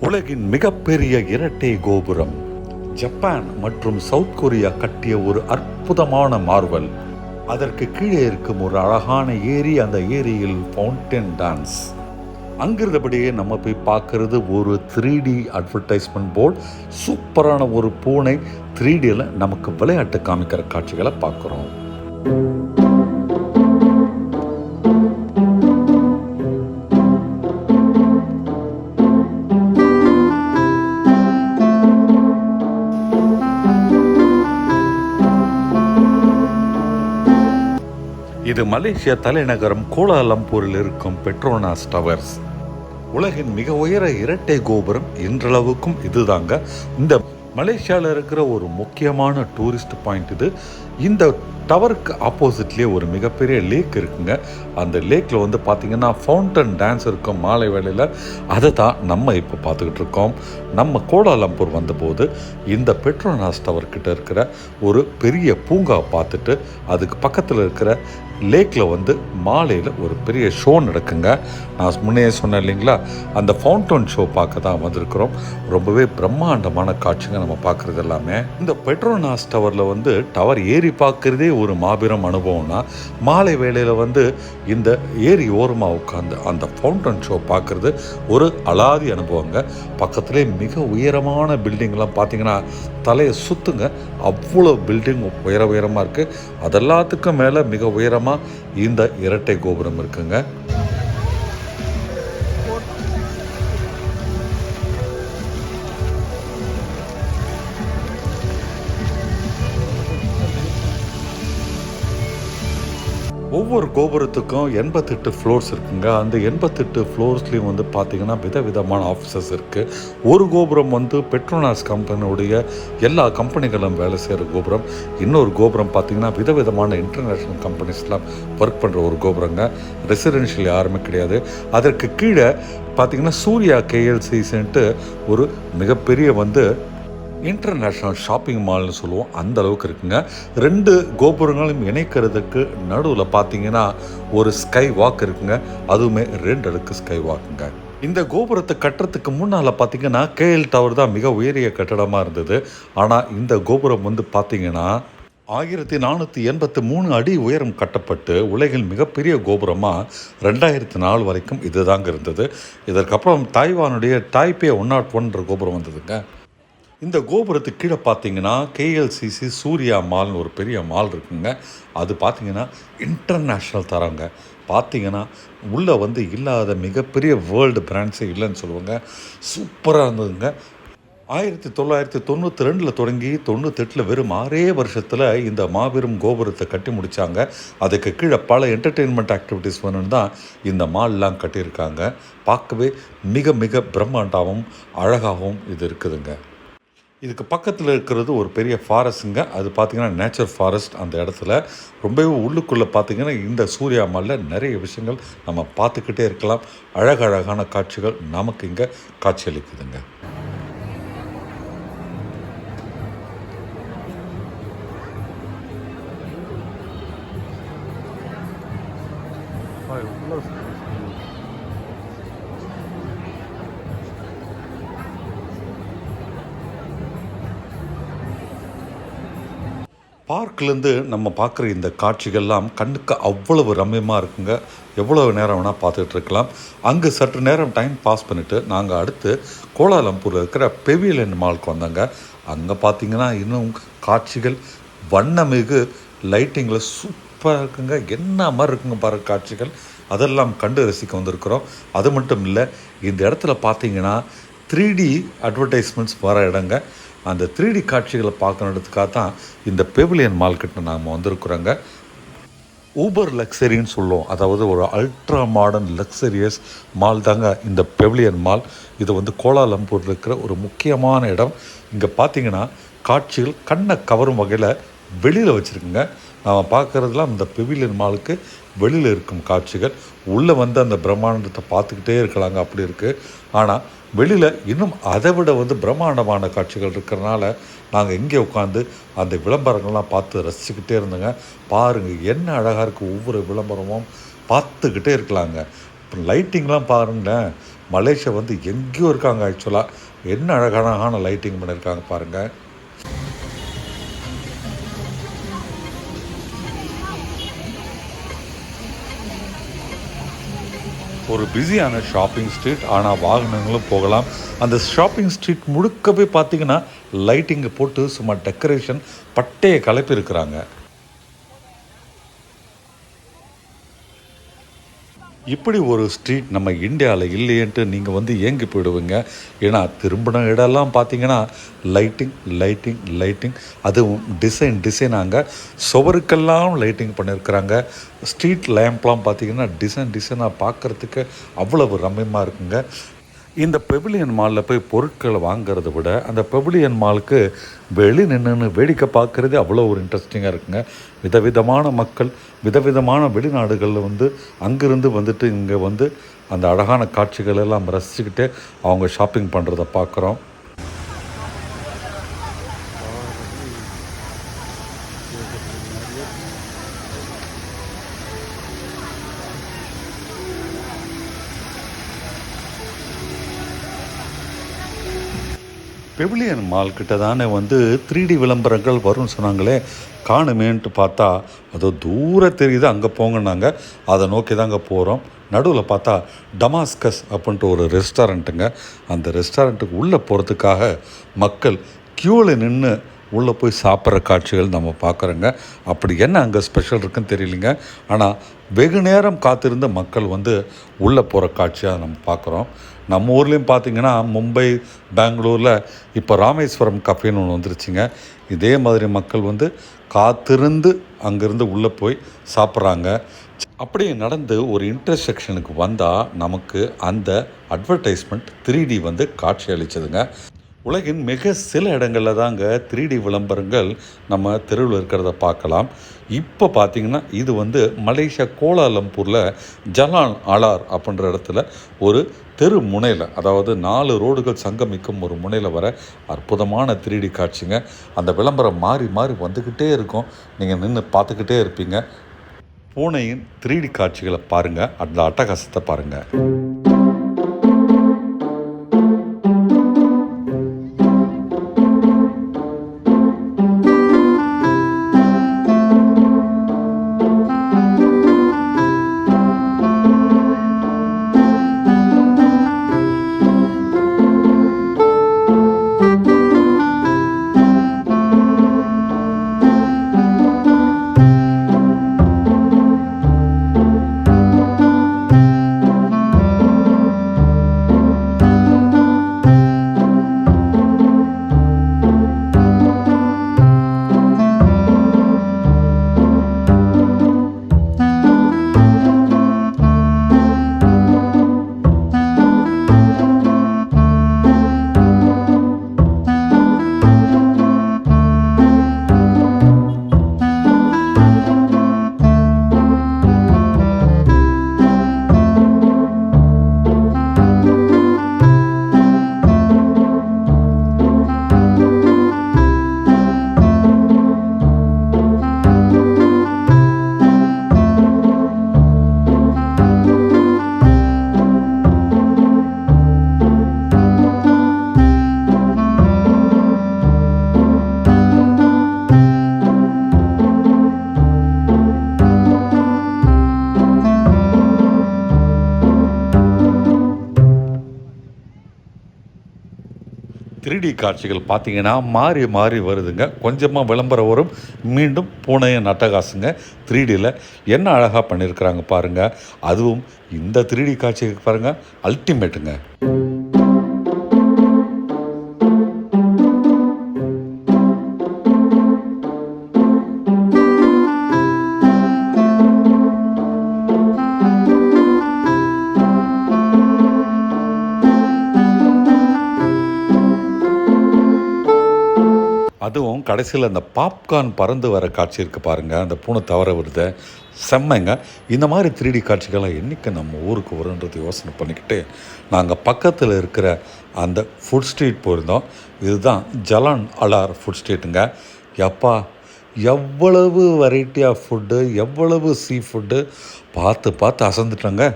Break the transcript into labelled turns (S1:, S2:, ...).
S1: உலகின் மிகப்பெரிய இரட்டை கோபுரம். ஜப்பான் மற்றும் சவுத் கொரியா கட்டிய ஒரு அற்புதமான மார்வல். அதற்கு கீழே இருக்கும் ஒரு அழகான ஏரி. அந்த ஏரியில் ஃபவுண்டன் டான்ஸ். அங்கிருந்தபடியே நம்ம போய் பார்க்கறது ஒரு 3D அட்வர்டைஸ்மெண்ட் போர்டு. சூப்பரான ஒரு பூனை 3Dயில் நமக்கு விளையாட்டு காமிக்கிற காட்சிகளை பார்க்குறோம். இது மலேசியா தலைநகரம் கோலாலம்பூரில் இருக்கும் பெட்ரோனாஸ் டவர்ஸ். உலகின் மிக உயர இரட்டை கோபுரம் இன்றளவுக்கும் இதுதாங்க. இந்த மலேசியாவில் இருக்கிற ஒரு முக்கியமான டூரிஸ்ட் பாயிண்ட் இது. இந்த டவருக்கு ஆப்போசிட்லேயே ஒரு மிகப்பெரிய லேக் இருக்குங்க. அந்த லேக்கில் வந்து பார்த்திங்கன்னா ஃபவுண்டன் டான்ஸ் இருக்கும் மாலை வேளையில். அதை தான் நம்ம இப்போ பார்த்துக்கிட்டு இருக்கோம். நம்ம கோலாலம்பூர் வந்தபோது இந்த பெட்ரோனாஸ் டவர் கிட்ட இருக்கிற ஒரு பெரிய பூங்கா பார்த்துட்டு அதுக்கு பக்கத்தில் இருக்கிற லேக்கில் வந்து மாலையில் ஒரு பெரிய ஷோ நடக்குங்க. நான் முன்னே சொன்னேன் இல்லைங்களா, அந்த ஃபவுண்டன் ஷோ பார்க்க தான் வந்திருக்கிறோம். ரொம்பவே பிரம்மாண்டமான காட்சிங்க நம்ம பார்க்குறது எல்லாமே. இந்த பெட்ரோனாஸ் டவரில் வந்து டவர் ஏறி பார்க்குறதே ஒரு மாபெரும் அனுபவம்னா, மாலை வேளையில் வந்து இந்த ஏரி ஓரமாக உட்காந்து அந்த ஃபவுண்டன் ஷோ பார்க்குறது ஒரு அலாதி அனுபவங்க. பக்கத்துலேயே மிக உயரமான பில்டிங்லாம் பார்த்திங்கன்னா தலையை சுற்றுங்க. அவ்வளோ பில்டிங் உயரமாக இருக்குது. அதெல்லாத்துக்கும் மேலே மிக உயரமாக இந்த இரட்டை கோபுரம் இருக்குங்க. ஒவ்வொரு கோபுரத்துக்கும் 88 ஃப்ளோர்ஸ் இருக்குங்க. அந்த 88 ஃப்ளோர்ஸ்லேயும் வந்து பார்த்திங்கன்னா விதவிதமான ஆஃபீஸஸ் இருக்குது. ஒரு கோபுரம் வந்து பெட்ரோனாஸ் கம்பெனியுடைய எல்லா கம்பெனிகளும் வேலை செய்கிற கோபுரம். இன்னொரு கோபுரம் பார்த்திங்கன்னா விதவிதமான இன்டர்நேஷ்னல் கம்பெனிஸ்லாம் ஒர்க் பண்ணுற ஒரு கோபுரங்க. ரெசிடென்ஷியல் யாருமே கிடையாது. அதற்கு கீழே பார்த்திங்கன்னா சூர்யா KLCன்ட்டு ஒரு மிகப்பெரிய வந்து இன்டர்நேஷ்னல் ஷாப்பிங் மால்னு சொல்லுவோம். அந்த அளவுக்கு இருக்குங்க. 2 கோபுரங்களும் இணைக்கிறதுக்கு நடுவில் பார்த்தீங்கன்னா ஒரு ஸ்கை வாக் இருக்குங்க. அதுவுமே 2 அடுக்கு ஸ்கை வாக்குங்க. இந்த கோபுரத்தை கட்டுறதுக்கு முன்னால் பார்த்தீங்கன்னா KL டவர் தான் மிக உயரிய கட்டடமாக இருந்தது. ஆனால் இந்த கோபுரம் வந்து பார்த்தீங்கன்னா 1483 அடி உயரம் கட்டப்பட்டு உலகில் மிகப்பெரிய கோபுரமாக 2004 வரைக்கும் இதுதாங்க இருந்தது. இதற்கப்புறம் தாய்வானுடைய டைப்பே 101 கோபுரம் வந்ததுங்க. இந்த கோபுரத்துக்கு கீழே பார்த்தீங்கன்னா KLCC சூர்யா மால்னு ஒரு பெரிய மால் இருக்குங்க. அது பார்த்தீங்கன்னா இன்டர்நேஷ்னல் தராங்க. பார்த்தீங்கன்னா உள்ளே வந்து இல்லாத மிகப்பெரிய வேர்ல்டு பிராண்ட்ஸே இல்லைன்னு சொல்லுவாங்க. சூப்பராக இருந்ததுங்க. 1992 தொடங்கி 98 வெறும் 6 வருஷத்தில் இந்த மாபெரும் கோபுரத்தை கட்டி முடித்தாங்க. அதுக்கு கீழே பல என்டர்டெயின்மெண்ட் ஆக்டிவிட்டீஸ் வேணும்னு தான் இந்த மால்லாம் கட்டியிருக்காங்க. பார்க்கவே மிக மிக பிரம்மாண்டமாகவும் அழகாகவும் இது இருக்குதுங்க. இதுக்கு பக்கத்தில் இருக்கிறது ஒரு பெரிய ஃபாரஸ்ட்டுங்க. அது பார்த்திங்கன்னா நேச்சர் ஃபாரஸ்ட். அந்த இடத்துல ரொம்பவே உள்ளுக்குள்ளே பார்த்திங்கன்னா இந்த சூர்யா மாலில் நிறைய விஷயங்கள் நம்ம பார்த்துக்கிட்டே இருக்கலாம். அழகழகான காட்சிகள் நமக்கு இங்கே காட்சியளிக்குதுங்க. பார்க்லேருந்து நம்ம பார்க்குற இந்த காட்சிகள்லாம் கண்ணுக்கு அவ்வளவு ரம்யமாக இருக்குங்க. எவ்வளவு நேரம் வேணால் பார்த்துட்டு இருக்கலாம். அங்கே சற்று நேரம் டைம் பாஸ் பண்ணிவிட்டு நாங்கள் அடுத்து கோலாலம்பூரில் இருக்கிற பெவிலியன் மாலுக்கு வந்தாங்க. அங்கே பார்த்திங்கன்னா இன்னும் காட்சிகள் வண்ணமிகு லைட்டிங்கில் சூப்பராக இருக்குங்க. என்ன மாதிரி இருக்குங்க பாரு காட்சிகள். அதெல்லாம் கண்டு ரசிக்க வந்திருக்கிறோம். அது மட்டும் இல்லை, இந்த இடத்துல பார்த்திங்கன்னா 3D அட்வர்டைஸ்மெண்ட்ஸ் வர இடங்க. அந்த 3D காட்சிகளை பார்க்கணுன்றதுக்காக தான் இந்த பெவிலியன் மால் கிட்ட நாம் வந்திருக்கிறோங்க. ஊபர் லக்ஸரின்னு சொல்லுவோம். அதாவது ஒரு அல்ட்ரா மாடர்ன் லக்ஸரியஸ் மால் தாங்க இந்த பெவிலியன் மால். இது வந்து கோலாலம்பூரில் இருக்கிற ஒரு முக்கியமான இடம். இங்கே பார்த்திங்கன்னா காட்சிகள் கண்ணை கவரும் வகையில் வெளியில் வச்சுருக்குங்க. நாம் பார்க்குறதுலாம் இந்த பெவிலியன் மாலுக்கு வெளியில் இருக்கும் காட்சிகள். உள்ளே வந்து அந்த பிரம்மாண்டத்தை பார்த்துக்கிட்டே இருக்கலாங்க, அப்படி இருக்குது. ஆனால் வெளியில் இன்னும் அதை விட வந்து பிரம்மாண்டமான காட்சிகள் இருக்கிறனால நாங்கள் இங்கே உட்காந்து அந்த விளம்பரங்கள்லாம் பார்த்து ரசிச்சுக்கிட்டே இருந்தோங்க. பாருங்கள் என்ன அழகாக இருக்குது. ஒவ்வொரு விளம்பரமும் பார்த்துக்கிட்டே இருக்கலாங்க. இப்போ லைட்டிங்லாம் பாருங்களேன், மலேசியா வந்து எங்கேயோ இருக்காங்க ஆக்சுவலாக. என்ன அழகான லைட்டிங் பண்ணியிருக்காங்க பாருங்கள். ஒரு பிஸியான ஷாப்பிங் ஸ்ட்ரீட், ஆனால் வாகனங்களும் போகலாம். அந்த ஷாப்பிங் ஸ்ட்ரீட் முழுக்க போய் பார்த்தீங்கன்னா லைட்டிங்கை போட்டு சும்மா டெக்கரேஷன் பட்டையை கிளப்பியிருக்கிறாங்க. இப்படி ஒரு ஸ்ட்ரீட் நம்ம இந்தியாவில் இல்லையன்ட்டு நீங்கள் வந்து ஏங்கி போயிடுவீங்க. ஏன்னா திரும்பின இடம்லாம் பார்த்தீங்கன்னா லைட்டிங், அதுவும் டிசைனாங்க. சுவருக்கெல்லாம் லைட்டிங் பண்ணியிருக்கிறாங்க. ஸ்ட்ரீட் லேம்ப்லாம் பார்த்தீங்கன்னா டிசைனாக பார்க்குறதுக்கு அவ்வளவு ரம்யமாக இருக்குங்க. இந்த பெவிலியன் மாலில் போய் பொருட்களை வாங்கிறத விட அந்த பெவிலியன் மாலுக்கு வெளி நின்று வேடிக்கை பார்க்குறது அவ்வளோ ஒரு இன்ட்ரெஸ்டிங்காக இருக்குங்க. விதவிதமான மக்கள் விதவிதமான வெளிநாடுகளில் வந்து அங்கேருந்து வந்துட்டு இங்கே வந்து அந்த அழகான காட்சிகள் எல்லாம் ரசிச்சுக்கிட்டு அவங்க ஷாப்பிங் பண்ணுறத பார்க்குறோம். பெவிலியன் மால் கிட்ட தானே வந்து 3D விளம்பரங்கள் வரும்னு சொன்னாங்களே, காணுமேன்ட்டு பார்த்தா அதோ தூரம் தெரியுது, அங்கே போங்கன்னாங்க. அதை நோக்கி தாங்க போகிறோம். நடுவில் பார்த்தா டமாஸ்கஸ் அப்படின்ட்டு ஒரு ரெஸ்டாரண்ட்டுங்க. அந்த ரெஸ்டாரண்ட்டுக்கு உள்ளே போகிறதுக்காக மக்கள் க்யூவில் நின்று உள்ளே போய் சாப்பிட்ற காட்சிகள் நம்ம பார்க்குறோங்க. அப்படி என்ன அங்கே ஸ்பெஷல் இருக்குன்னு தெரியலிங்க. ஆனால் வெகு நேரம் காத்திருந்த மக்கள் வந்து உள்ளே போகிற காட்சியாக நம்ம பார்க்குறோம். நம்ம ஊர்லேயும் பார்த்திங்கன்னா மும்பை, பெங்களூரில் இப்போ ராமேஸ்வரம் கஃபேன்னு ஒன்று வந்துருச்சுங்க. இதே மாதிரி மக்கள் வந்து காத்திருந்து அங்கேருந்து உள்ளே போய் சாப்பிட்றாங்க. அப்படியே நடந்து ஒரு இன்டர்செக்ஷனுக்கு வந்தால் நமக்கு அந்த அட்வர்டைஸ்மெண்ட் 3D வந்து காட்சி அளித்ததுங்க. உலகின் மிக சில இடங்களில் தாங்க 3D விளம்பரங்கள் நம்ம தெருவில் இருக்கிறத பார்க்கலாம். இப்போ பார்த்திங்கன்னா இது வந்து மலேசியா கோலாலம்பூரில் ஜலான் அலார் அப்படின்ற இடத்துல ஒரு தெரு முனையில், அதாவது 4 ரோடுகள் சங்கமிக்கும் ஒரு முனையில் வர அற்புதமான 3D காட்சிங்க. அந்த விளம்பரம் மாறி வந்துக்கிட்டே இருக்கும். நீங்கள் நின்று பார்த்துக்கிட்டே இருப்பீங்க. பூனையின் 3D காட்சிகளை பாருங்கள், அந்த அட்டகாசத்தை பாருங்கள். காட்சிகள் பார்த்திங்கன்னா மாறி வருதுங்க. கொஞ்சமாக விளம்பரம் வரும், மீண்டும் பூனையை நட்டகாசுங்க. 3Dயில் என்ன அழகாக பண்ணியிருக்கிறாங்க பாருங்கள். அதுவும் இந்த 3D காட்சிக்கு பாருங்கள், அல்டிமேட்டுங்க. அதுவும் கடைசியில் அந்த பாப்கார்ன் பறந்து வர காட்சி இருக்குது பாருங்கள், அந்த பூனை தவற வருது, செம்மைங்க. இந்த மாதிரி 3D காட்சிகள்லாம் என்றைக்கு நம்ம ஊருக்கு வருன்றது யோசனை பண்ணிக்கிட்டு நாங்கள் பக்கத்தில் இருக்கிற அந்த ஃபுட் ஸ்ட்ரீட் போயிருந்தோம். இதுதான் ஜலான் அலார் ஃபுட் ஸ்ட்ரீட்டுங்க. எப்பா எவ்வளவு வெரைட்டி ஆஃப் ஃபுட்டு, எவ்வளவு சீ ஃபுட்டு, பார்த்து அசந்துட்டோங்க.